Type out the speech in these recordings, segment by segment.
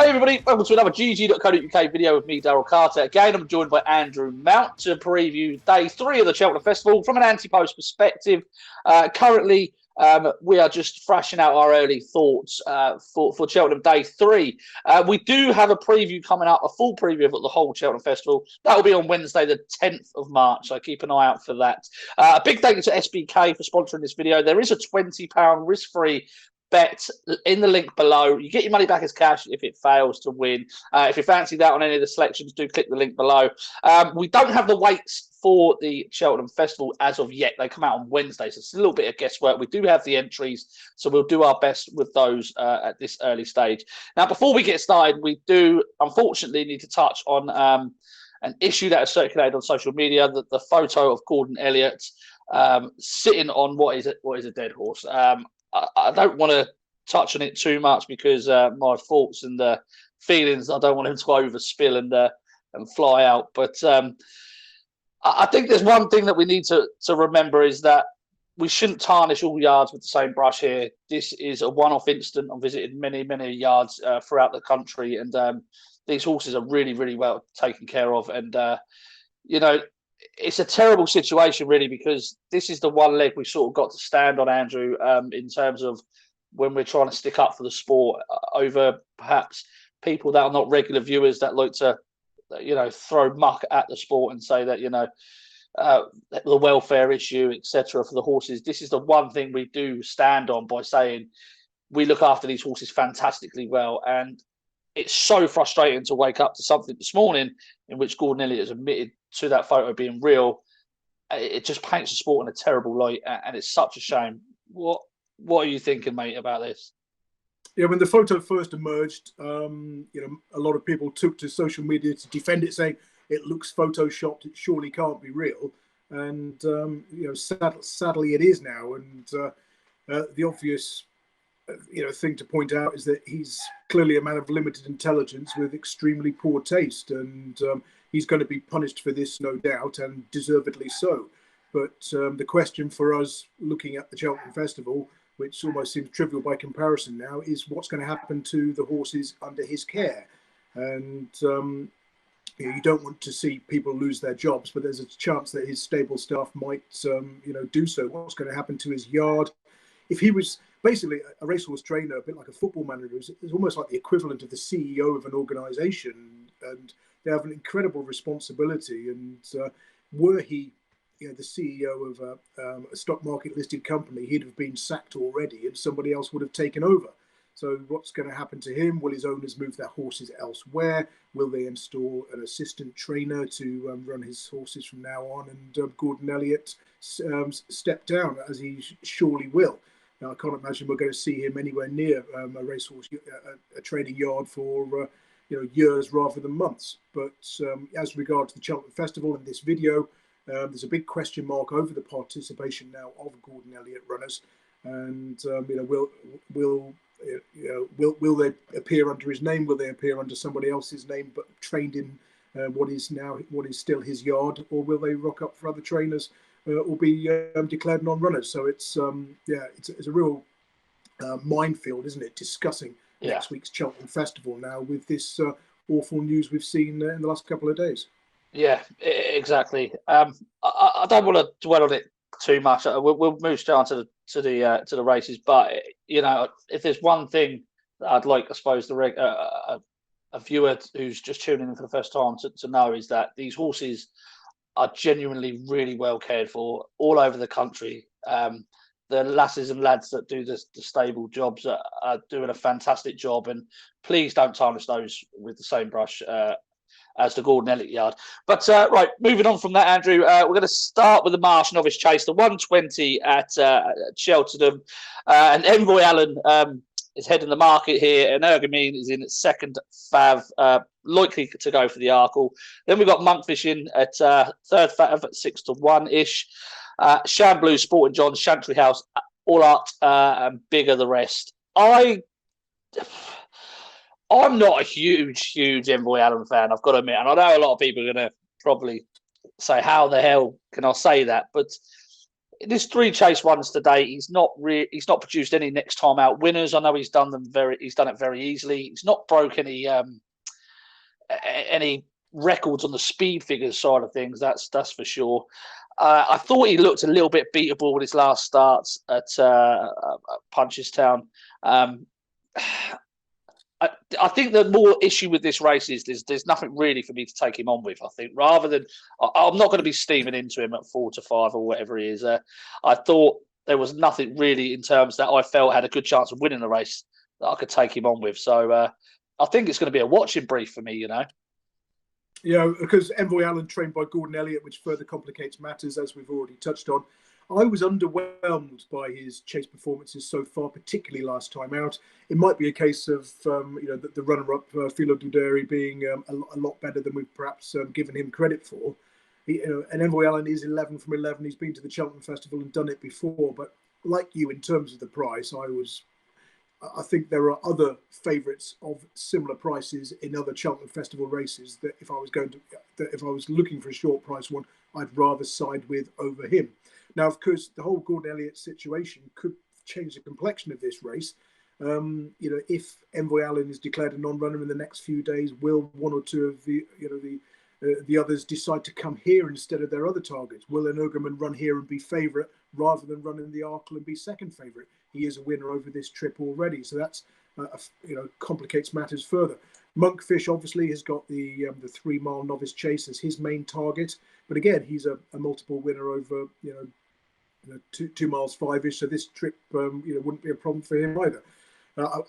Hey everybody, welcome to another GG.CO.UK video with me, Daryl Carter. Again, I'm joined by Andrew Mount to preview day 3 of the Cheltenham Festival from an Ante-Post perspective. Currently, we are just thrashing out our early thoughts for Cheltenham day 3. We do have a preview coming up, a full preview of the whole Cheltenham Festival. That will be on Wednesday, the 10th of March, so keep an eye out for that. A big thank you to SBK for sponsoring this video. There is a £20 risk-free bet in the link below. You get your money back as cash if it fails to win. If you fancy that on any of the selections, do click the link below. We don't have the weights for the Cheltenham Festival as of yet. They come out on Wednesday, so it's a little bit of guesswork. We do have the entries, so we'll do our best with those at this early stage. Now, before we get started, we do unfortunately need to touch on an issue that has circulated on social media, the photo of Gordon Elliott sitting on what is a dead horse. I don't want to touch on it too much because my thoughts and feelings, I don't want him to overspill and fly out. But I think there's one thing that we need to remember is that we shouldn't tarnish all yards with the same brush here. This is a one-off incident. I've visited many yards throughout the country, and these horses are really, really well taken care of. And, you know, it's a terrible situation, really, because this is the one leg we sort of got to stand on, Andrew, in terms of when we're trying to stick up for the sport over perhaps people that are not regular viewers that like to, you know, throw muck at the sport and say that, you know, the welfare issue, etc. for the horses. This is the one thing we do stand on by saying we look after these horses fantastically well. And it's so frustrating to wake up to something this morning in which Gordon Elliott has admitted to that photo being real. It just paints the sport in a terrible light, and it's such a shame. What are you thinking, mate, about this? Yeah, when the photo first emerged, you know, a lot of people took to social media to defend it, saying it looks photoshopped, it surely can't be real. And you know, sadly, it is now. And the obvious, you know, thing to point out is that he's clearly a man of limited intelligence with extremely poor taste, and he's going to be punished for this, no doubt, and deservedly so. But the question for us looking at the Cheltenham Festival, which almost seems trivial by comparison now, is what's going to happen to the horses under his care. And you know, you don't want to see people lose their jobs, but there's a chance that his stable staff might you know, do so. What's going to happen to his yard? If he was basically a racehorse trainer, a bit like a football manager, is almost like the equivalent of the CEO of an organisation, and they have an incredible responsibility. And were he, you know, the CEO of a stock market listed company, he'd have been sacked already, and somebody else would have taken over. So what's going to happen to him? Will his owners move their horses elsewhere? Will they install an assistant trainer to run his horses from now on? And Gordon Elliott step down, as he surely will. Now, I can't imagine we're going to see him anywhere near a racehorse, a training yard for you know, years rather than months. But as regards to the Cheltenham Festival and this video, there's a big question mark over the participation now of Gordon Elliott runners, and you know, will they appear under his name? Will they appear under somebody else's name, but trained in what is still his yard, or will they rock up for other trainers? Or be declared non-runners. So it's yeah, it's a real minefield, isn't it? Discussing next week's Cheltenham Festival now with this awful news we've seen in the last couple of days. Yeah, exactly. I don't want to dwell on it too much. We'll move straight on to the races. But you know, if there's one thing that I'd like, I suppose, a viewer who's just tuning in for the first time to know is that these horses are genuinely really well cared for all over the country. The lasses and lads that do the stable jobs are doing a fantastic job, and please don't tarnish those with the same brush as the Gordon Elliott yard. But right, moving on from that, Andrew, we're going to start with the Marsh Novice Chase, the 120 at Cheltenham, and Envoy Allen is heading the market here, and Ergamine is in at second fav, likely to go for the Arkle. Then we've got Monkfish in at third fav at 6-1-ish. Shamblue, Sporting John, Chantry House, All Art, and Bigger the rest. I'm not a huge Envoy Allen fan, I've got to admit, and I know a lot of people are going to probably say, how the hell can I say that? But this 3 chase runs today, he's not produced any next time out winners. I know he's done it very easily. He's not broke any records on the speed figures side of things. That's for sure. I thought he looked a little bit beatable with his last starts at Punchestown. I think the more issue with this race is there's nothing really for me to take him on with. I think rather than I'm not going to be steaming into him at 4 to 5 or whatever he is. I thought there was nothing really in terms that I felt had a good chance of winning the race that I could take him on with. So I think it's going to be a watching brief for me. Yeah, because Envoy Allen trained by Gordon Elliott, which further complicates matters, as we've already touched on. I was underwhelmed by his chase performances so far, particularly last time out. It might be a case of the runner-up Philo Duderi being a lot better than we've perhaps given him credit for. And Envoy Allen is 11 from 11. He's been to the Cheltenham Festival and done it before. But like you, in terms of the price, I think there are other favourites of similar prices in other Cheltenham Festival races that if I was looking for a short price one, I'd rather side with over him. Now, of course, the whole Gordon Elliott situation could change the complexion of this race. If Envoy Allen is declared a non-runner in the next few days, will one or two of the others decide to come here instead of their other targets? Will an Ugerman run here and be favourite rather than run in the Arkle and be second favourite? He is a winner over this trip already, so that's complicates matters further. Monkfish obviously has got the 3 mile novice chase as his main target, but again he's a multiple winner over 2 miles 5ish. So this trip wouldn't be a problem for him either.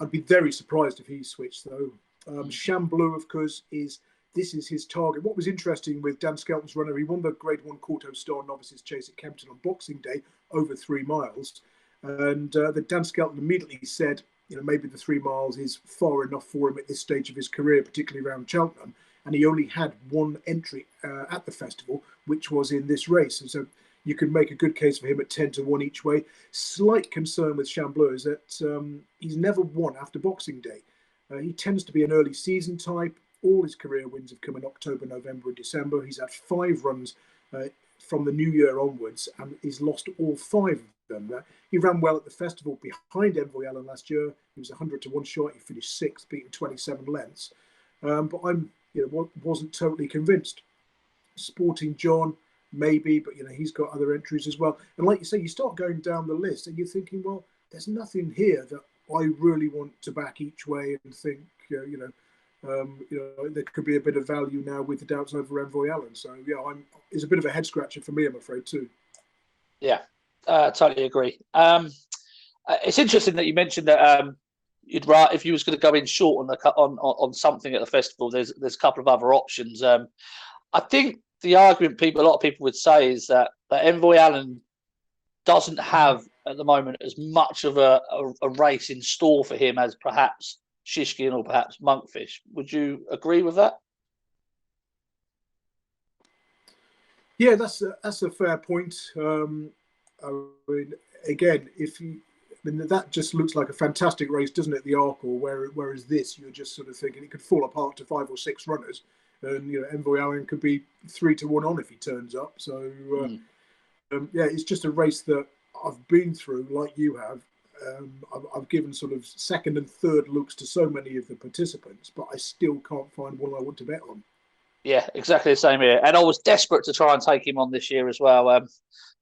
I'd be very surprised if he switched though. Chamblou, of course, this is his target. What was interesting with Dan Skelton's runner, he won the Grade 1 Quarto Star Novices Chase at Kempton on Boxing Day over 3 miles. And the Dan Skelton immediately said, maybe the 3 miles is far enough for him at this stage of his career, particularly around Cheltenham. And he only had 1 entry at the festival, which was in this race. And so you could make a good case for him at 10 to 1 each way. Slight concern with Chamblou is that he's never won after Boxing Day. He tends to be an early season type. All his career wins have come in October, November, and December. He's had 5 runs from the new year onwards, and he's lost all 5 of them. He ran well at the festival behind Envoy Allen last year. He was 100 to 1 short. He finished 6th, beating 27 lengths. But I'm wasn't totally convinced. Sporting John, maybe, but he's got other entries as well. And like you say, you start going down the list and you're thinking, well, there's nothing here that I really want to back each way and think, there could be a bit of value now with the doubts over Envoy Allen. So yeah, it's a bit of a head scratcher for me, I'm afraid too. Yeah, totally agree. It's interesting that you mentioned that if you was going to go in short on something at the festival, there's a couple of other options. I think the argument a lot of people would say is that Envoy Allen doesn't have at the moment as much of a race in store for him as perhaps Shishkin or perhaps Monkfish. Would you agree with that? Yeah, that's a fair point. I mean, again, that just looks like a fantastic race, doesn't it? The Arkle, whereas this, you're just sort of thinking it could fall apart to 5 or 6 runners, and Envoy Allen could be 3 to 1 on if he turns up. So it's just a race that I've been through, like you have. I've given sort of second and third looks to so many of the participants, but I still can't find one I want to bet on. Yeah, exactly the same here. And I was desperate to try and take him on this year as well.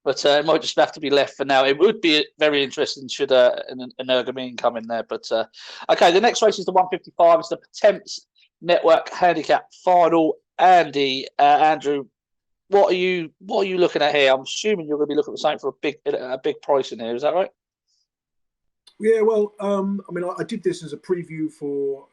But it might just have to be left for now. It would be very interesting should an Ergamine come in there. But okay, the next race is the 155. It's the Pertemps Network Handicap Final. Andrew, what are you looking at here? I'm assuming you're going to be looking at something for a big price in here. Is that right? Yeah, well, I did this as a preview for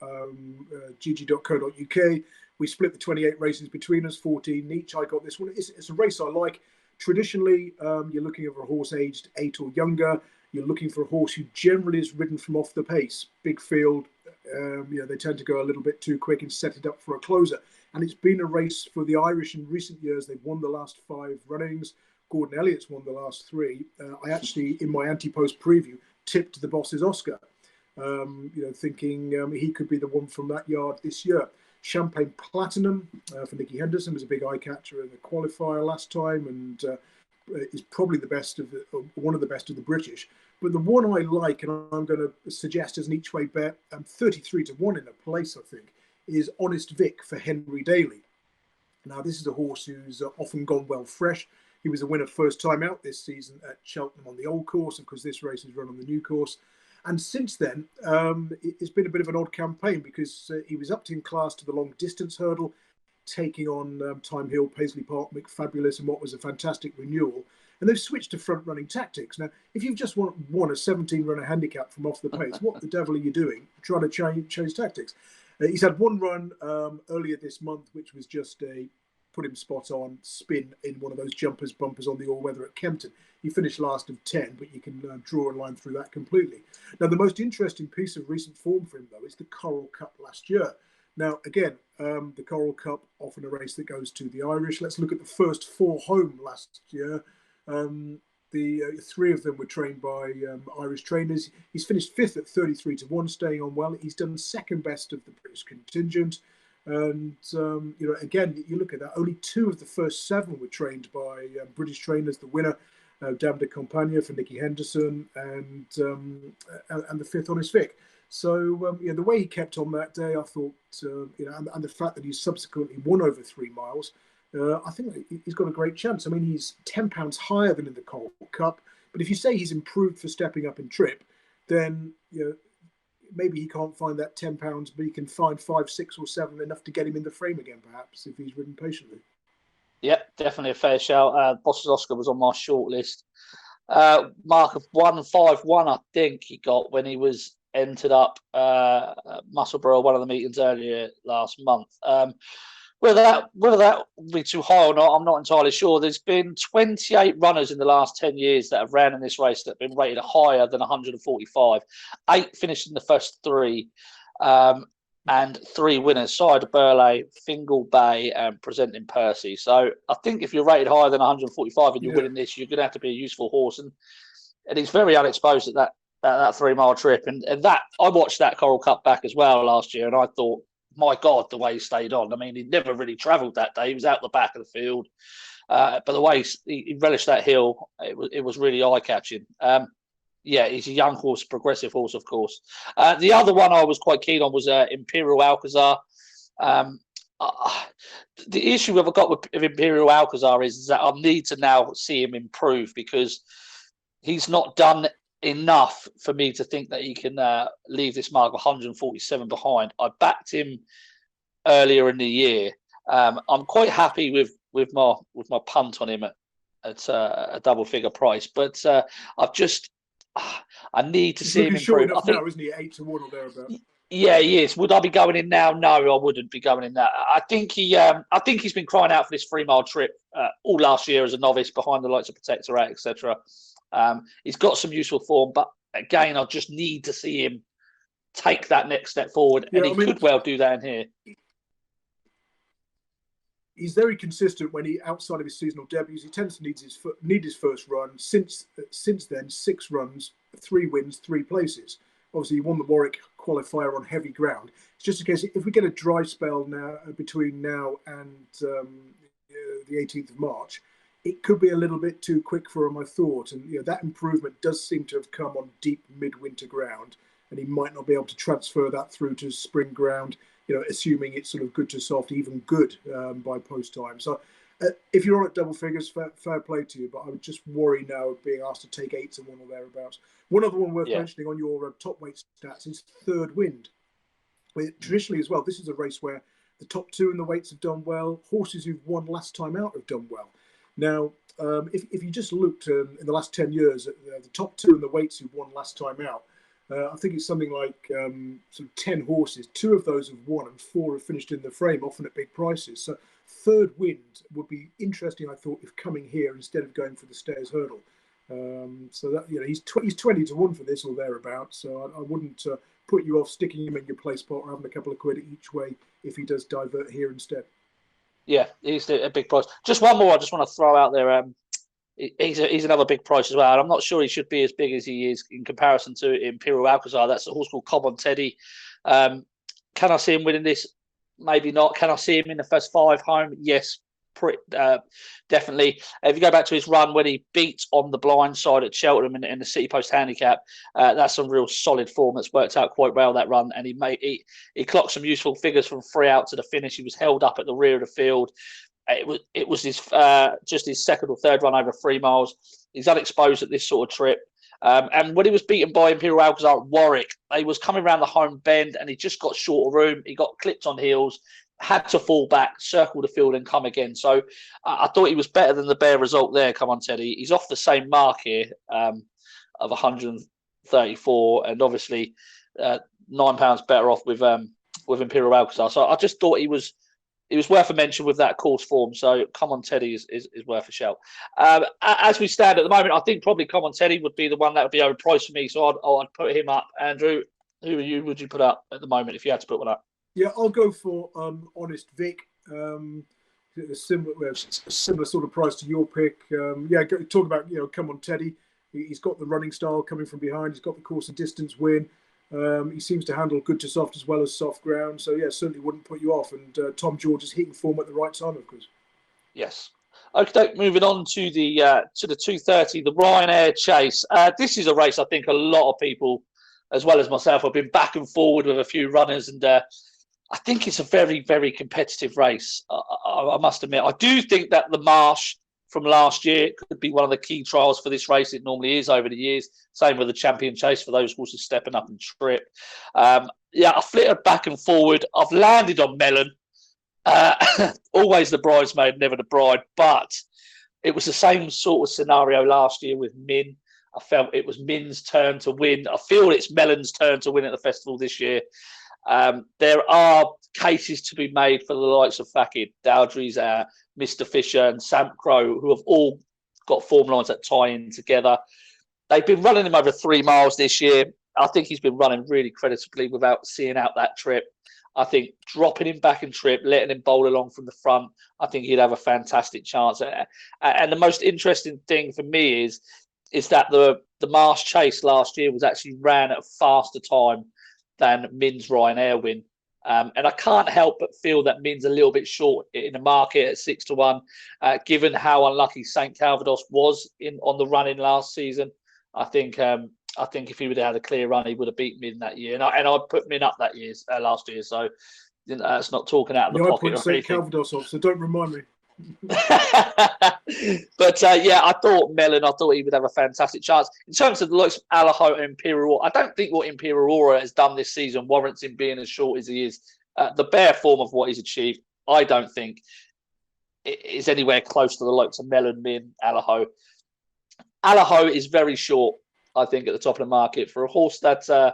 GG.CO.UK. We split the 28 races between us, 14 each. I got this one. It's a race I like. Traditionally, you're looking for a horse aged 8 or younger. You're looking for a horse who generally is ridden from off the pace. Big field, they tend to go a little bit too quick and set it up for a closer. And it's been a race for the Irish in recent years. They've won the last 5 runnings. Gordon Elliott's won the last 3. I actually, in my Ante-Post preview, tipped the Boss's Oscar, thinking he could be the one from that yard this year. Champagne Platinum for Nicky Henderson was a big eye catcher in the qualifier last time, and is probably the best of one of the best of the British. But the one I like, and I'm going to suggest as an each way bet, 33-1 in a place, I think, is Honest Vic for Henry Daly. Now, this is a horse who's often gone well fresh. He was a winner first time out this season at Cheltenham on the old course, and because this race is run on the new course. And since then, it's been a bit of an odd campaign because he was upped in class to the long distance hurdle, taking on Thyme Hill, Paisley Park, McFabulous, and what was a fantastic renewal. And they've switched to front running tactics. Now, if you've just won a 17-runner handicap from off the pace, what the devil are you doing trying to change tactics? He's had one run earlier this month, which was just a put him spot on spin in one of those bumpers on the all-weather at Kempton. He finished last of 10, but you can draw a line through that completely. Now, the most interesting piece of recent form for him, though, is the Coral Cup last year. Now, again, the Coral Cup, often a race that goes to the Irish. Let's look at the first 4 home last year. The 3 of them were trained by Irish trainers. He's finished 5th at 33-1, staying on well. He's done second best of the British contingent. And, again, you look at that, only 2 of the first 7 were trained by British trainers. The winner, Dame de Campagne for Nicky Henderson, and the 5th Honest Vic. So, the way he kept on that day, I thought, and the fact that he's subsequently won over 3 miles, I think he's got a great chance. I mean, he's £10 higher than in the Coral Cup. But if you say he's improved for stepping up in trip, then, maybe he can't find that £10, but he can find 5, 6 or 7, enough to get him in the frame again, perhaps, if he's ridden patiently. Yeah, definitely a fair shout. Boss's Oscar was on my shortlist. Mark of 151, I think he got when he was entered up Musselburgh, one of the meetings earlier last month. Whether that will be too high or not, I'm not entirely sure. There's been 28 runners in the last 10 years that have ran in this race that have been rated higher than 145. 8 finished in the first 3, and 3 winners: Side of Breuil, Fingal Bay, and Presenting Percy. So I think if you're rated higher than 145 and you're winning this, you're going to have to be a useful horse. And he's very unexposed at that 3-mile trip. And that I watched that Coral Cup back as well last year, and I thought, my God, the way he stayed on. I mean, he'd never really travelled that day. He was out the back of the field. But the way he relished that hill, it was really eye-catching. He's a young horse, progressive horse, of course. The other one I was quite keen on was Imperial Alcazar. The issue I've got with Imperial Alcazar is that I need to now see him improve, because he's not done enough for me to think that he can leave this mark 147 behind. I backed him earlier in the year. I'm quite happy with my punt on him at a double figure price, but I need to see him improve. Short enough now, isn't he? 8-1 or thereabouts. Yeah, he is. Would I be going in now? No, I wouldn't be going in now. I think he's been crying out for this 3-mile trip all last year as a novice, behind the likes of Protectorate, etc. He's got some useful form, but again, I just need to see him take that next step forward, and he could well do that in here. He's very consistent when he outside of his seasonal debuts. He tends to need his first run. Since then, 6 runs, 3 wins, 3 places. Obviously, he won the Warwick qualifier on heavy ground. It's just a case, if we get a dry spell now between now and the 18th of March, it could be a little bit too quick for him, I thought. And that improvement does seem to have come on deep midwinter ground, and he might not be able to transfer that through to spring ground, assuming it's sort of good to soft, even good by post time. So if you're on at double figures, fair play to you, but I would just worry now of being asked to take 8-1 or thereabouts. One other one worth mentioning on your top weight stats is Third Wind. Traditionally as well, this is a race where the top 2 in the weights have done well. Horses who've won last time out have done well. Now, if you just looked in the last 10 years at the top 2 in the weights who won last time out, I think it's something like sort of 10 horses. 2 of those have won and 4 have finished in the frame, often at big prices. So Third Wind would be interesting, I thought, if coming here instead of going for the Stairs Hurdle. So that he's 20-1 for this or thereabouts. So I wouldn't put you off sticking him in your place pot or having a couple of quid each way if he does divert here instead. Yeah, he's a big price. Just one more I just want to throw out there. He's another big price as well. And I'm not sure he should be as big as he is in comparison to Imperial Alcazar. That's a horse called Common Teddy. Can I see him winning this? Maybe not. Can I see him in the first 5 home? Yes, definitely. If you go back to his run when he beat on the blind side at Cheltenham in the City Post handicap, that's some real solid form. That's worked out quite well, that run, and he clocked some useful figures from 3 out to the finish. He was held up at the rear of the field. It was his just his second or third run over 3 miles. He's unexposed at this sort of trip. And when he was beaten by Imperial Alcazar at Warwick, he was coming around the home bend and he just got short of room. He got clipped on heels, had to fall back, circle the field and come again. So I thought he was better than the bare result there. Come on, Teddy. He's off the same mark here of 134 and obviously £9 better off with Imperial Alcazar. So I just thought he was worth a mention with that course form. So Come On Teddy is worth a shout. As we stand at the moment, I think probably Come On Teddy would be the one that would be overpriced for me. So I'd put him up. Andrew, who would you put up at the moment if you had to put one up? Yeah, I'll go for Honest Vic. A similar sort of price to your pick. Talk about Come On Teddy. He's got the running style coming from behind. He's got the course and distance win. He seems to handle good to soft as well as soft ground. So yeah, certainly wouldn't put you off. And Tom George is hitting form at the right time, of course. Yes. Okay, moving on to the 230, the Ryanair Chase. This is a race I think a lot of people, as well as myself, have been back and forward with a few runners, and I think it's a very, very competitive race. I must admit, I do think that the Marsh from last year could be one of the key trials for this race. It normally is over the years. Same with the Champion Chase for those horses stepping up and trip. I flitted back and forward. I've landed on Melon. Always the bridesmaid, never the bride. But it was the same sort of scenario last year with Min. I felt it was Min's turn to win. I feel it's Melon's turn to win at the festival this year. There are cases to be made for the likes of Fakir, Dowdry's, Mr. Fisher and Sam Crow, who have all got form lines that tie in together. They've been running him over 3 miles this year. I think he's been running really creditably without seeing out that trip. I think dropping him back in trip, letting him bowl along from the front, I think he'd have a fantastic chance. And the most interesting thing for me is that the Marsh Chase last year was actually ran at a faster time than Min's Ryanair win. And I can't help but feel that Min's a little bit short in the market at 6-1, given how unlucky St. Calvados was on the run in last season. I think if he would have had a clear run, he would have beat Min that year. And I'd put Min up that year, last year. So it's not talking out of the pocket. I put St. Calvados off, so don't remind me. But I thought Melon, I thought he would have a fantastic chance. In terms of the likes of Alaho and Imperial, I don't think what Imperial has done this season warrants him being as short as he is. The bare form of what he's achieved, I don't think is anywhere close to the likes of Melon, Min, Alaho. Alaho is very short, I think, at the top of the market for a horse that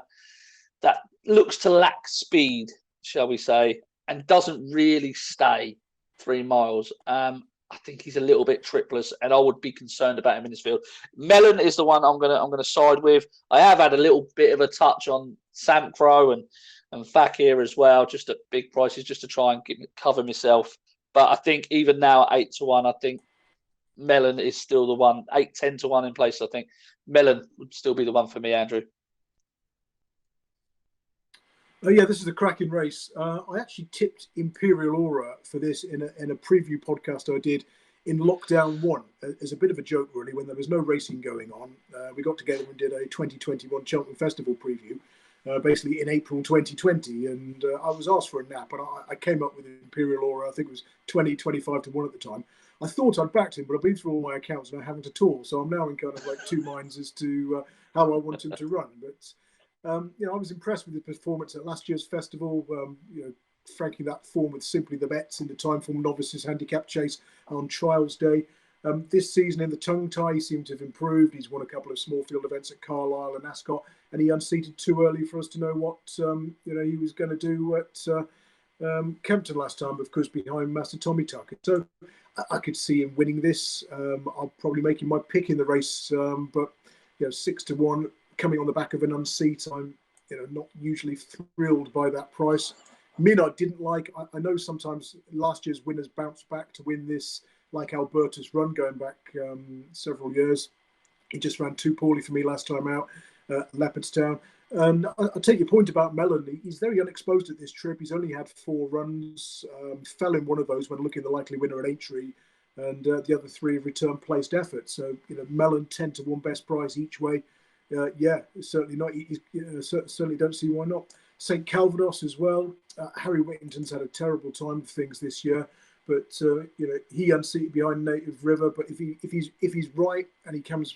looks to lack speed, shall we say, and doesn't really stay 3 miles. I think he's a little bit tripless, and I would be concerned about him in this field. Melon is the one I'm gonna side with. I have had a little bit of a touch on Sam Crow and Fakir as well, just at big prices, just to try and cover myself. But I think even now at 8-1, I think Melon is still the one. 8-10-1 in place. I think Melon would still be the one for me, Andrew. This is a cracking race. I actually tipped Imperial Aura for this in a preview podcast I did in lockdown 1 as a bit of a joke, really, when there was no racing going on. We got together and did a 2021 Cheltenham Festival preview, basically in April 2020, and I was asked for a nap, and I came up with Imperial Aura. I think it was 20-25-1 at the time. I thought I'd backed him, but I've been through all my accounts and I haven't at all. So I'm now in kind of like two minds as to how I want him to run. But I was impressed with his performance at last year's festival. Franking that form with Simply the Bets in the Time Form Novices Handicap Chase on Trials Day. This season in the tongue tie, he seemed to have improved. He's won a couple of small field events at Carlisle and Ascot, and he unseated too early for us to know what he was going to do at Kempton last time, of course, behind Master Tommy Tucker. So I could see him winning this. I'll probably make him my pick in the race, but 6-1 coming on the back of an unseat. I'm not usually thrilled by that price. Min I didn't like. I know sometimes last year's winners bounce back to win this, like Alberta's run going back several years. He just ran too poorly for me last time out. Leopardstown. And I take your point about Melon. He's very unexposed at this trip. He's only had 4 runs, fell in one of those when looking the likely winner at Aintree, and the other 3 have returned placed effort. So, Melon 10 to 1 best price each way. Yeah, certainly not. Certainly don't see why not. St. Calvados as well. Harry Whittington's had a terrible time of things this year, but he unseated behind Native River. But if he's right and he comes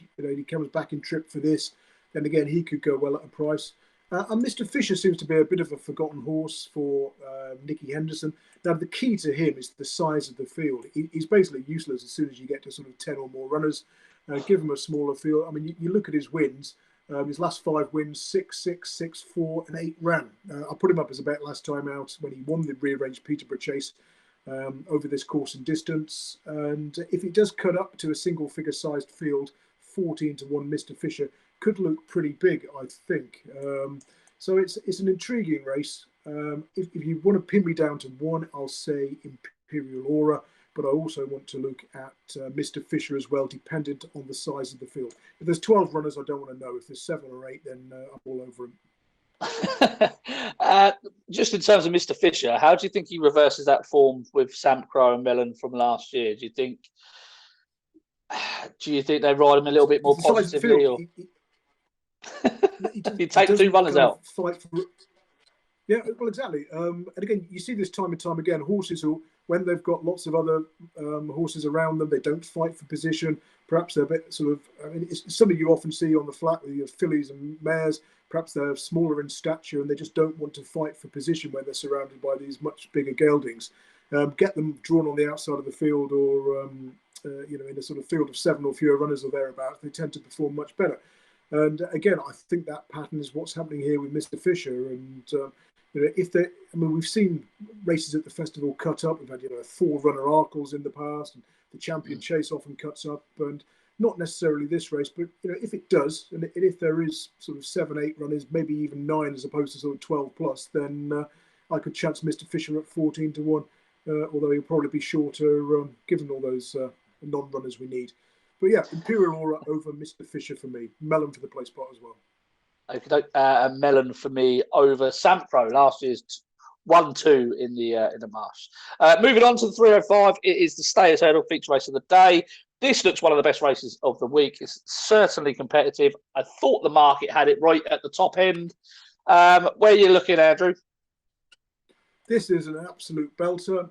back in trip for this, then again he could go well at a price. And Mr. Fisher seems to be a bit of a forgotten horse for Nicky Henderson. Now the key to him is the size of the field. He's basically useless as soon as you get to sort of 10 or more runners. Give him a smaller field. I mean, you look at his wins. His last 5 wins: 6, 6, 6, 4, and 8 ran. I put him up as a bet last time out when he won the rearranged Peterborough Chase over this course and distance. And if it does cut up to a single figure sized field, 14 to 1, Mr. Fisher could look pretty big, I think. So it's an intriguing race. If you want to pin me down to one, I'll say Imperial Aura. But I also want to look at Mr. Fisher as well, dependent on the size of the field. If there's 12 runners, I don't want to know. If there's 7 or 8, then I'm all over him. Just in terms of Mr. Fisher, how do you think he reverses that form with Samp Crow and Melon from last year? Do you think they ride him a little bit more positively? Or you take 2 runners out? Yeah, well, exactly. And again, you see this time and time again. Horses who, when they've got lots of other horses around them, they don't fight for position. Perhaps they're a bit sort of, it's something you often see on the flat with your fillies and mares. Perhaps they're smaller in stature and they just don't want to fight for position when they're surrounded by these much bigger geldings. Get them drawn on the outside of the field or, in a sort of field of 7 or fewer runners or thereabouts, they tend to perform much better. And again, I think that pattern is what's happening here with Mr. Fisher. And we've seen races at the festival cut up. We've had 4-runner Arkles in the past, and the Champion Chase often cuts up, and not necessarily this race, but if it does, and if there is sort of 7, 8 runners, maybe even 9 as opposed to sort of 12 plus, then I could chance Mr. Fisher at 14 to 1, although he'll probably be shorter given all those non-runners we need. But yeah, Imperial Aura over Mr. Fisher for me. Melon for the place spot as well. Okay, Melon for me over Samp Crow, last year's 1-2 in the Marsh. Moving on to the 305, it is the Stayers Hurdle feature race of the day. This looks one of the best races of the week. It's certainly competitive. I thought the market had it right at the top end. Where are you looking, Andrew? This is an absolute belter.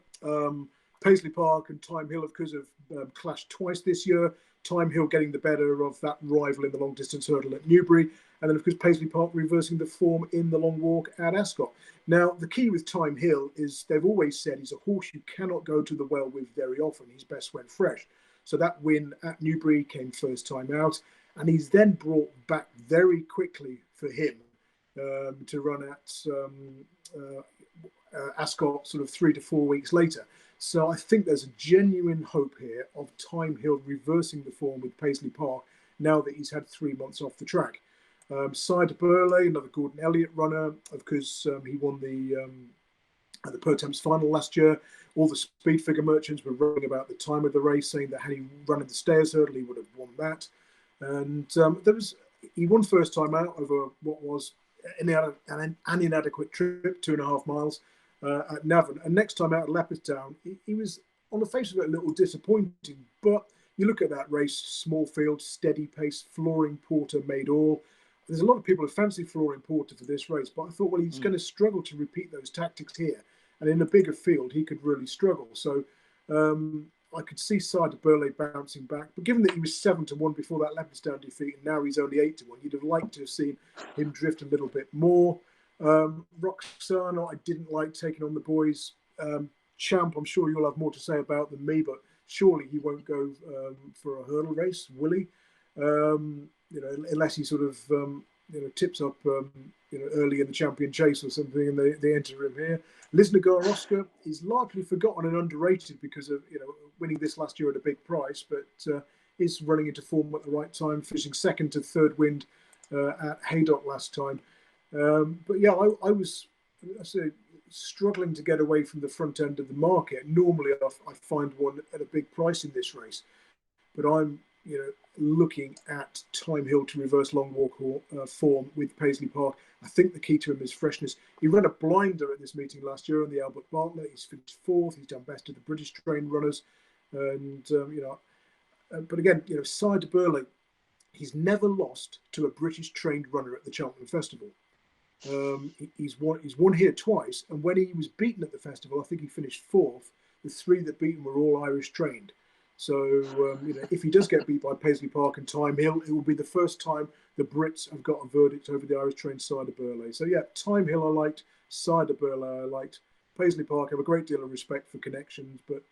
Paisley Park and Thyme Hill, of course, have clashed twice this year. Thyme Hill getting the better of that rival in the long distance hurdle at Newbury. And then, of course, Paisley Park reversing the form in the long walk at Ascot. Now, the key with Thyme Hill is they've always said he's a horse you cannot go to the well with very often. He's best when fresh. So that win at Newbury came first time out. And he's then brought back very quickly for him to run at Ascot sort of 3 to 4 weeks later. So I think there's a genuine hope here of Thyme Hill reversing the form with Paisley Park now that he's had 3 months off the track. Side Breuil, another Gordon Elliott runner, of course, he won the Pertemps Final last year. All the speed figure merchants were running about the time of the race, saying that had he run in the Stayers Hurdle, he would have won that. And he won first time out over what was an inadequate trip, 2.5 miles. At Navan, and next time out at Leopardstown, he was on the face of it a little disappointing. But you look at that race, small field, steady pace, Flooring Porter made all. There's a lot of people who fancy Flooring Porter for this race, but I thought, well, he's going to struggle to repeat those tactics here, and in a bigger field, he could really struggle. So I could see Side Breuil bouncing back, but given that he was 7 to 1 before that Leopardstown defeat, and now he's only 8 to 1, you'd have liked to have seen him drift a little bit more. Roxana, I didn't like taking on the boys. Champ, I'm sure you'll have more to say about than me, but surely he won't go for a hurdle race, will he? Unless he sort of tips up early in the Champion Chase or something, and they enter him here. Lisnagar Oscar is largely forgotten and underrated because of winning this last year at a big price, but is running into form at the right time, finishing second to third wind at Haydock last time. But yeah, I was struggling to get away from the front end of the market. Normally, I find one at a big price in this race, but I'm looking at Thyme Hill to reverse long walk form with Paisley Park. I think the key to him is freshness. He ran a blinder at this meeting last year on the Albert Bartlett. He's finished fourth. He's done best of the British trained runners, and but again, Side Burley, he's never lost to a British trained runner at the Cheltenham Festival. He's won here twice, and when he was beaten at the festival, I think he finished fourth. The three that beat him were all Irish trained. So if he does get beat by Paisley Park and Thyme Hill, it will be the first time the Brits have got a verdict over the Irish trained Cider Burley. So yeah, Thyme Hill I liked, Cider Burley I liked, Paisley Park I have a great deal of respect for connections, but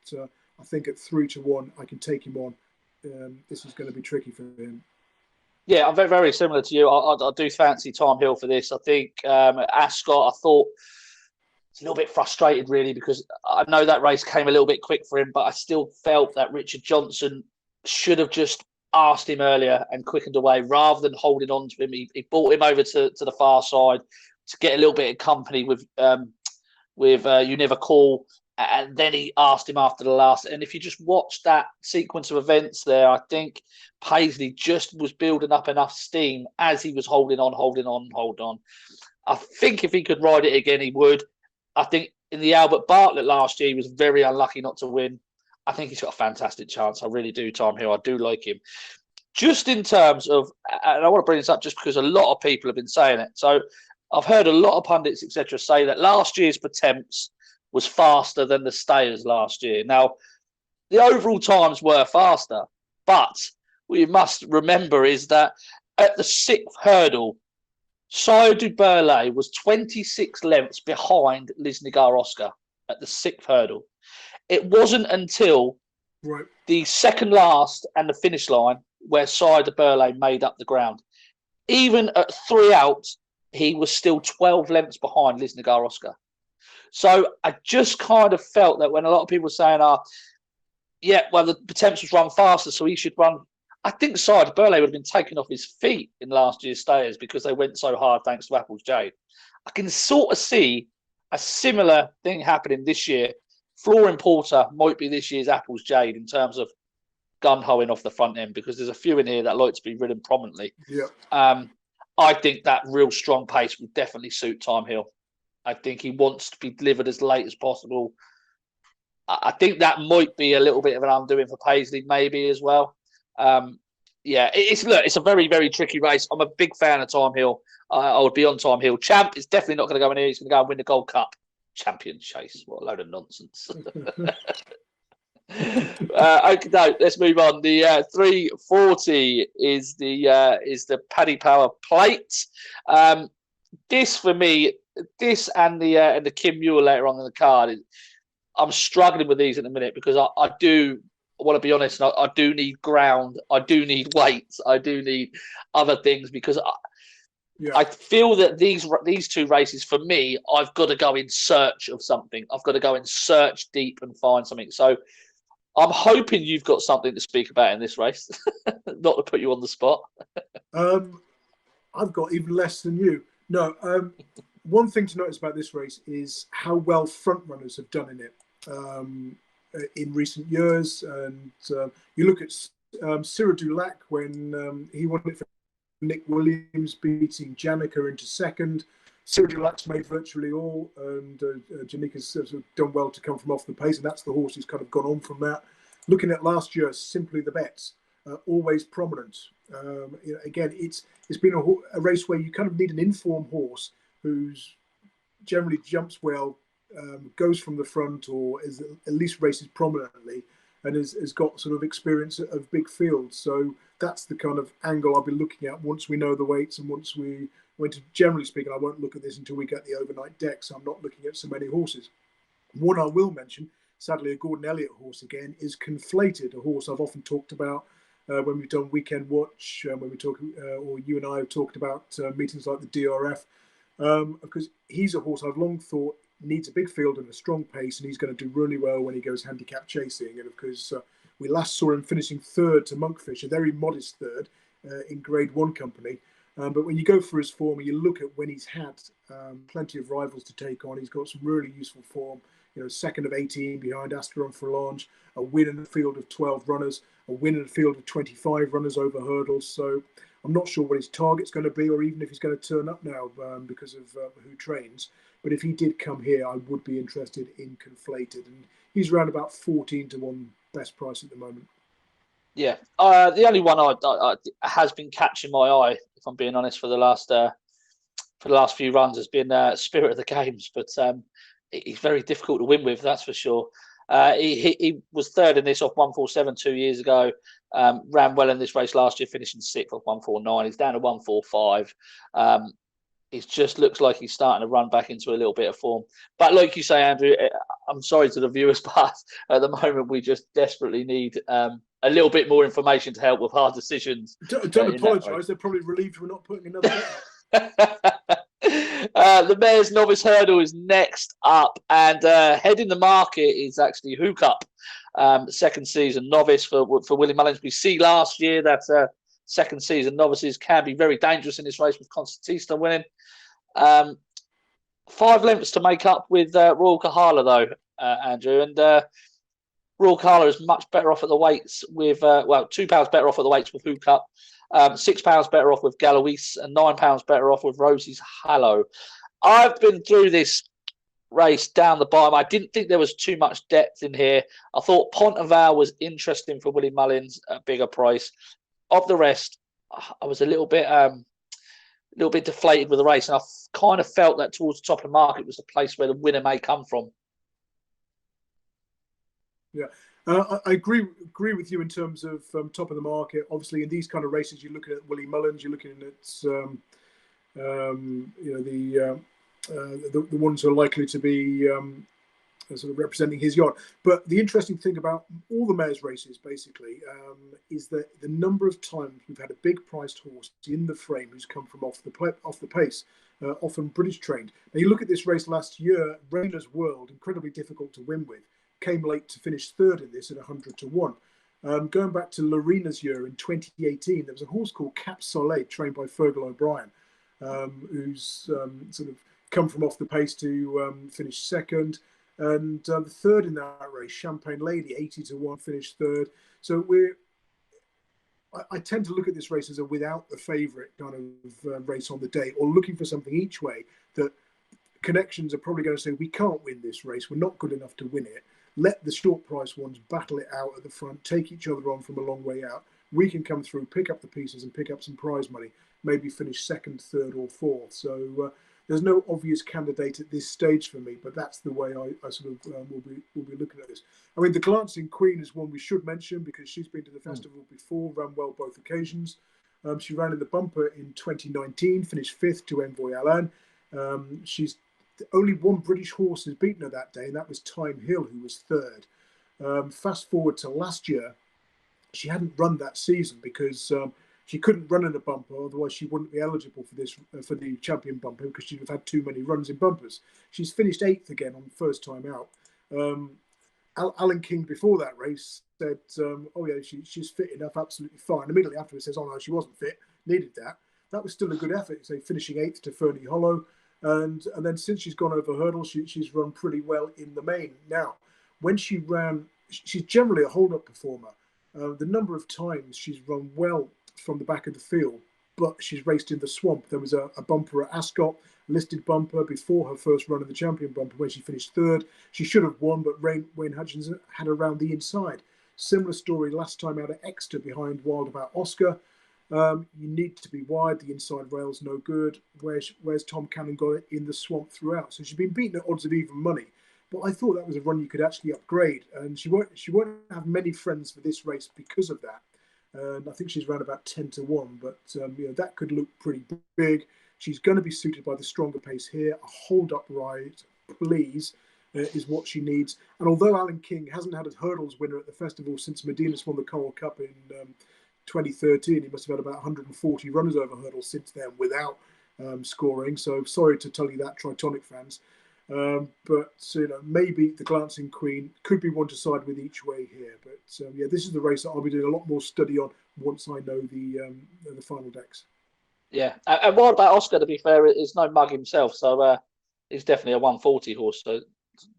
I think at 3-1 I can take him on. This is going to be tricky for him. Yeah, I'm very, very similar to you. I do fancy Thyme Hill for this. I think Ascot, I thought, it's a little bit frustrated, really, because I know that race came a little bit quick for him, but I still felt that Richard Johnson should have just asked him earlier and quickened away rather than holding on to him. He brought him over to the far side to get a little bit of company with You Never Call, and then he asked him after the last. And if you just watch that sequence of events there, I think Paisley just was building up enough steam as he was holding on. I think if he could ride it again, he would. I think in the Albert Bartlett last year, he was very unlucky not to win. I think he's got a fantastic chance. I really do, Thyme Hill. I do like him. Just in terms of, and I want to bring this up just because a lot of people have been saying it. So I've heard a lot of pundits, etc., say that last year's Pertemps was faster than the Stayers last year. Now, the overall times were faster, but what you must remember is that at the 6th hurdle, Sire Burley was 26 lengths behind Lisnigar Oscar at the 6th hurdle. It wasn't until the second last and the finish line where Sire Burley made up the ground. Even at 3 out, he was still 12 lengths behind Lisnigar Oscar. So I just kind of felt that when a lot of people were saying, the Pertemps was run faster, so he should run. I think Sire Burley would have been taken off his feet in last year's Stayers because they went so hard thanks to Apple's Jade. I can sort of see a similar thing happening this year. Flooring Porter might be this year's Apple's Jade in terms of gun-hoing off the front end, because there's a few in here that like to be ridden prominently. Yeah. I think that real strong pace would definitely suit Thyme Hill. I think he wants to be delivered as late as possible. I think that might be a little bit of an undoing for Paisley, maybe as well. It's a very, very tricky race. I'm a big fan of Thyme Hill. I would be on Thyme Hill. Champ is definitely not going to go in here. He's going to go and win the Gold Cup. Champion Chase. What a load of nonsense. Okay, no, let's move on. The 340 is the Paddy Power Plate. This for me, this and the Kim Muir later on in the card, I'm struggling with these in a minute because I want to be honest. I do need ground. I do need weights. I do need other things because I feel that these two races for me, I've got to go in search of something. I've got to go in search deep and find something. So I'm hoping you've got something to speak about in this race, not to put you on the spot. I've got even less than you. No, one thing to notice about this race is how well front runners have done in it in recent years. And you look at Spiritofthegames when he won it for Nick Williams, beating Janica into second. Spiritofthegames made virtually all, and Janica's sort of done well to come from off the pace, and that's the horse who's kind of gone on from that. Looking at last year, Simply the Bets, always prominent. Again, it's been a race where you kind of need an informed horse who's generally jumps well, goes from the front, or is at least races prominently, and has got sort of experience of big fields. So that's the kind of angle I'll be looking at once we know the weights, and once we went to, generally speaking, I won't look at this until we get the overnight deck, so I'm not looking at so many horses. One I will mention, sadly a Gordon Elliott horse again, is Conflated, a horse I've often talked about when we've done Weekend Watch, when we talk, or you and I have talked about meetings like the DRF, because he's a horse I've long thought needs a big field and a strong pace, and he's going to do really well when he goes handicap chasing. And of course, we last saw him finishing third to Monkfish, a very modest third in Grade 1 company. But when you go for his form and you look at when he's had plenty of rivals to take on, he's got some really useful form. second of 18 behind Asteron Forlange, a win in a field of 12 runners, a win in a field of 25 runners over hurdles. So I'm not sure what his target's going to be, or even if he's going to turn up now because of who trains. But if he did come here, I would be interested in Conflated. And he's around about 14 to 1 best price at the moment. Yeah. The only one I has been catching my eye, if I'm being honest, for the last few runs has been Spiritofthegames. But he's very difficult to win with, that's for sure. He was third in this off 147 2 years ago. Ran well in this race last year, finishing sixth off 149. He's down to 145. It just looks like he's starting to run back into a little bit of form. But like you say, Andrew, I'm sorry to the viewers, but at the moment we just desperately need a little bit more information to help with our decisions. Don't apologise. They're probably relieved we're not putting another bet up. The Mayor's Novice Hurdle is next up, and heading the market is actually Hook Up, second season novice for Willie Mullins. We see last year that second season novices can be very dangerous in this race, with Constantista winning. 5 lengths to make up with Royal Kahala, though, Andrew, and Royal Kahala is much better off at the weights with £2 better off at the weights with Hook Up. £6 better off with Galois, and £9 better off with Rosie's Hallow. I've been through this race down the bottom. I didn't think there was too much depth in here. I thought Ponteval was interesting for Willie Mullins at bigger price. Of the rest, I was a little bit deflated with the race, and I kind of felt that towards the top of the market was the place where the winner may come from. Yeah. I agree with you in terms of top of the market. Obviously, in these kind of races, you're looking at Willie Mullins, you're looking at the ones who are likely to be sort of representing his yacht. But the interesting thing about all the mares' races, basically, is that the number of times we've had a big priced horse in the frame who's come from off the pace, often British trained. Now you look at this race last year, Rainer's World, incredibly difficult to win with. Came late to finish third in this at 100 to 1. Going back to Lorena's year in 2018, there was a horse called Cap Soleil trained by Fergal O'Brien, who's sort of come from off the pace to finish second. And the third in that race, Champagne Lady, 80 to 1, finished third. So I tend to look at this race as a without the favourite kind of race on the day, or looking for something each way that connections are probably going to say, we can't win this race, we're not good enough to win it. Let the short price ones battle it out at the front, take each other on from a long way out. We can come through, pick up the pieces and pick up some prize money, maybe finish second, third or fourth. So there's no obvious candidate at this stage for me, but that's the way I sort of will be looking at this. I mean, the Glancing Queen is one we should mention because she's been to the festival before, ran well both occasions. She ran in the bumper in 2019, finished 5th to Envoy Alain. She's only one British horse has beaten her that day, and that was Thyme Hill, who was third. Fast forward to last year, she hadn't run that season because she couldn't run in a bumper, otherwise she wouldn't be eligible for this for the champion bumper because she'd have had too many runs in bumpers. She's finished 8th again on the first time out. Alan King before that race said, "Oh yeah, she's fit enough, absolutely fine." Immediately afterwards says, "Oh no, she wasn't fit, needed that." That was still a good effort. So finishing 8th to Fernie Hollow. And then since she's gone over hurdles, she's run pretty well in the main. Now, when she ran, she's generally a hold-up performer. The number of times she's run well from the back of the field, but she's raced in the swamp. There was a bumper at Ascot, listed bumper before her first run of the champion bumper, where she finished third. She should have won, but Wayne Hutchinson had her around the inside. Similar story last time out at Exeter behind Wild About Oscar. You need to be wide. The inside rail's no good. Where's Tom Cannon got it in the swamp throughout? So she's been beaten at odds of even money. But I thought that was a run you could actually upgrade, and she won't have many friends for this race because of that. And I think she's around about 10 to 1, but that could look pretty big. She's going to be suited by the stronger pace here. A hold-up ride, please, is what she needs. And although Alan King hasn't had a hurdles winner at the festival since Medina's won the Coral Cup in 2013, he must have had about 140 runners over hurdles since then without scoring. So sorry to tell you that, Tritonic fans. But maybe the Glancing Queen could be one to side with each way here. But this is the race that I'll be doing a lot more study on once I know the final decks. Yeah, and what about Oscar? To be fair, is no mug himself, so he's definitely a 140 horse. So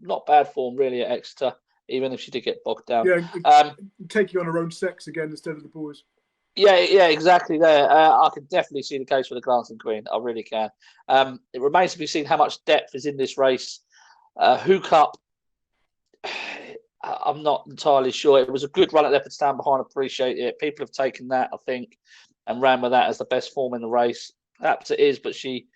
not bad form really at Exeter, even if she did get bogged down. Yeah, taking on her own sex again instead of the boys. Yeah, exactly. There, I can definitely see the case for the Glancing Queen. I really can. It remains to be seen how much depth is in this race. Hook Up, I'm not entirely sure. It was a good run at Leopardstown behind. Appreciate it. People have taken that, I think, and ran with that as the best form in the race. Perhaps it is, but she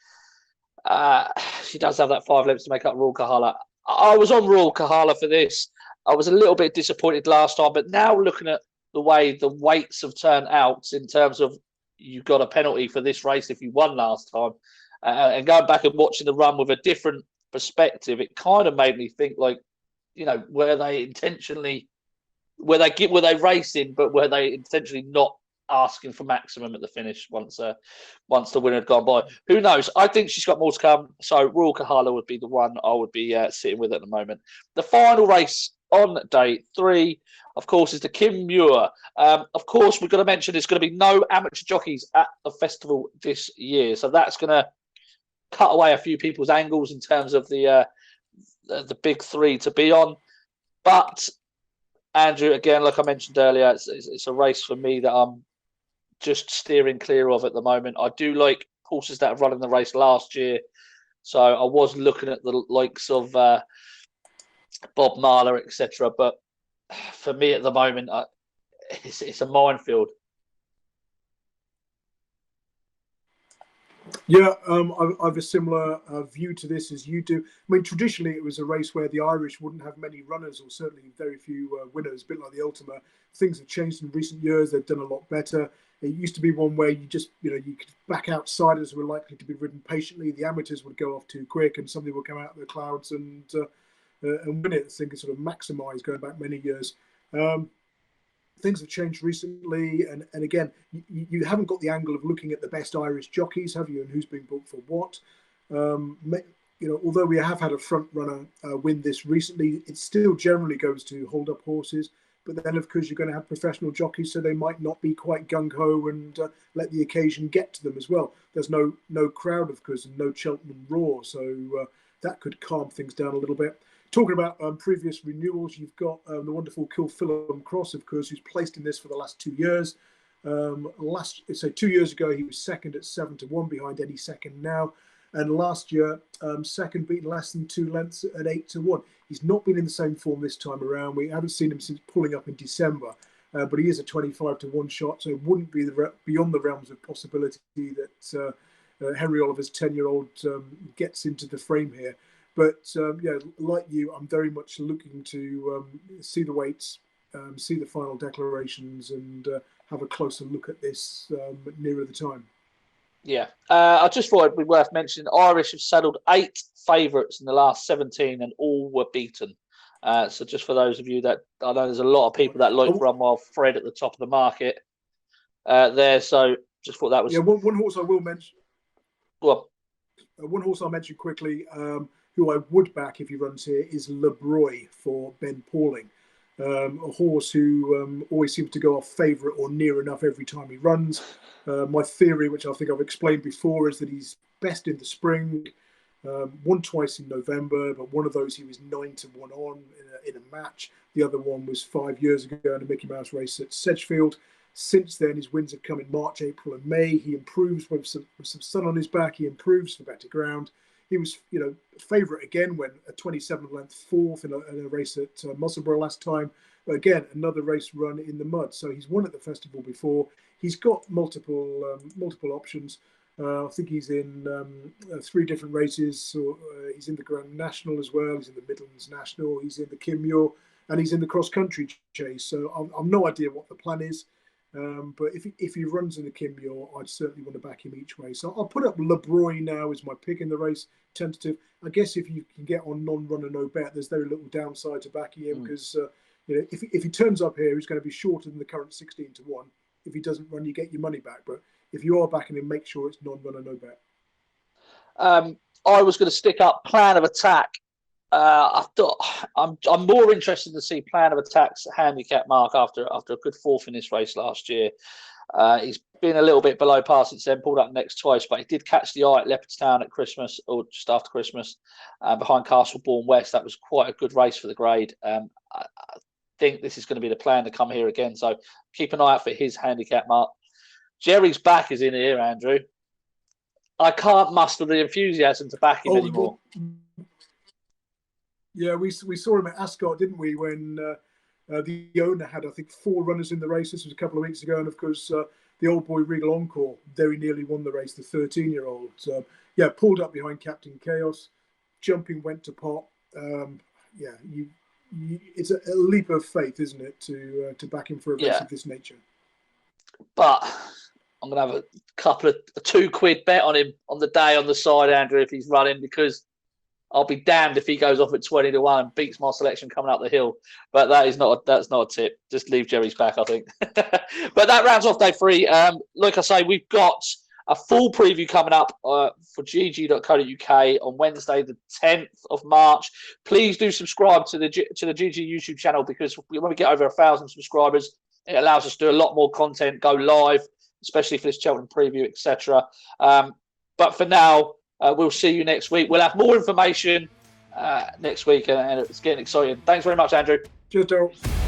does have that 5 lengths to make up Royal Kahala. I was on Royal Kahala for this. I was a little bit disappointed last time, but now looking at the way the weights have turned out in terms of you got a penalty for this race if you won last time, and going back and watching the run with a different perspective, it kind of made me think like, were they racing, but were they intentionally not asking for maximum at the finish once the winner had gone by? Who knows? I think she's got more to come. So Royal Kahala would be the one I would be sitting with at the moment. The final race on day 3, of course, is the Kim Muir. Of course, we're going to mention there's going to be no amateur jockeys at the festival this year, so that's going to cut away a few people's angles in terms of the big 3 to be on. But Andrew, again, like I mentioned earlier, it's a race for me that I'm just steering clear of at the moment. I do like horses that have run in the race last year, so I was looking at the likes of Bob Marler, etc. But for me at the moment, it's a minefield. Yeah, I have a similar view to this as you do. I mean, traditionally, it was a race where the Irish wouldn't have many runners, or certainly very few winners, a bit like the Ultima. Things have changed in recent years. They've done a lot better. It used to be one where you just, you could back outsiders were likely to be ridden patiently. The amateurs would go off too quick, and somebody would come out of the clouds and win it. I think it's sort of maximised going back many years. Things have changed recently, and again, you haven't got the angle of looking at the best Irish jockeys, have you, and who's been booked for what. Although we have had a front runner win this recently, it still generally goes to hold up horses. But then, of course, you're going to have professional jockeys, so they might not be quite gung ho and let the occasion get to them as well. There's no crowd, of course, and no Cheltenham roar, so that could calm things down a little bit. Talking about previous renewals, you've got the wonderful Kilfillan Cross, of course, who's placed in this for the last 2 years. 2 years ago, he was second at 7-1 behind Eddie Second now. And last year, second beaten less than 2 lengths at 8-1. He's not been in the same form this time around. We haven't seen him since pulling up in December. But he is a 25-1 shot, so it wouldn't be beyond the realms of possibility that Henry Oliver's 10-year-old gets into the frame here. But like you, I'm very much looking to see the weights, see the final declarations, and have a closer look at this nearer the time. Yeah, I just thought it'd be worth mentioning. Irish have saddled 8 favourites in the last 17, and all were beaten. So just for those of you that I know, there's a lot of people that like Runwild Fred at the top of the market there. So just thought that was one horse I will mention. Well, one horse I'll mention quickly, who I would back if he runs here, is Breuil for Ben Pauling. A horse who always seems to go off favourite or near enough every time he runs. My theory, which I think I've explained before, is that he's best in the spring. Won twice in November, but one of those he was 9-1 on in a match. The other one was 5 years ago in a Mickey Mouse race at Sedgefield. Since then, his wins have come in March, April, and May. He improves with some sun on his back. He improves for better ground. He was, favourite again when a 27-length fourth in a race at Musselburgh last time. But again, another race run in the mud. So he's won at the festival before. He's got multiple options. I think he's in 3 different races. So he's in the Grand National as well. He's in the Midlands National. He's in the Kim Muir, and he's in the Cross Country Chase. So I've no idea what the plan is. But if he runs in the Kim Muir, I'd certainly want to back him each way. So I'll put up Breuil now as my pick in the race, tentative. I guess if you can get on non-runner, no bet, there's very little downside to backing him because if he turns up here, he's going to be shorter than the current 16-1. If he doesn't run, you get your money back. But if you are backing him, make sure it's non-runner, no bet. I was going to stick up Plan of Attack. I thought I'm more interested to see Plan of Attack's handicap mark after a good fourth in this race last year. He's been a little bit below par since then, pulled up next twice, but he did catch the eye at Leopardstown at Christmas, or just after Christmas, behind Castlebourne West. That was quite a good race for the grade. I think this is going to be the plan to come here again, so keep an eye out for his handicap, Mark. Jerry's back is in here, Andrew. I can't muster the enthusiasm to back him anymore. Yeah, we saw him at Ascot, didn't we, when the owner had, I think, 4 runners in the race. This was a couple of weeks ago, and of course, the old boy Regal Encore very nearly won the race, the 13-year-old. Yeah, pulled up behind Captain Chaos, jumping went to pot. It's a leap of faith, isn't it, to back him for a race of this nature. But I'm going to have a £2 bet on him on the day on the side, Andrew, if he's running, because I'll be damned if he goes off at 20-1 and beats my selection coming up the hill. But that's not a tip. Just leave Jerry's back, I think. But that rounds off day 3. Like I say, we've got a full preview coming up for GG.CO.UK on Wednesday, the 10th of March. Please do subscribe to the GG YouTube channel, because when we get over 1,000 subscribers, it allows us to do a lot more content, go live, especially for this Cheltenham preview, etc. But for now, we'll see you next week. We'll have more information next week, and it's getting exciting. Thanks very much, Andrew. Cheers, Daryl.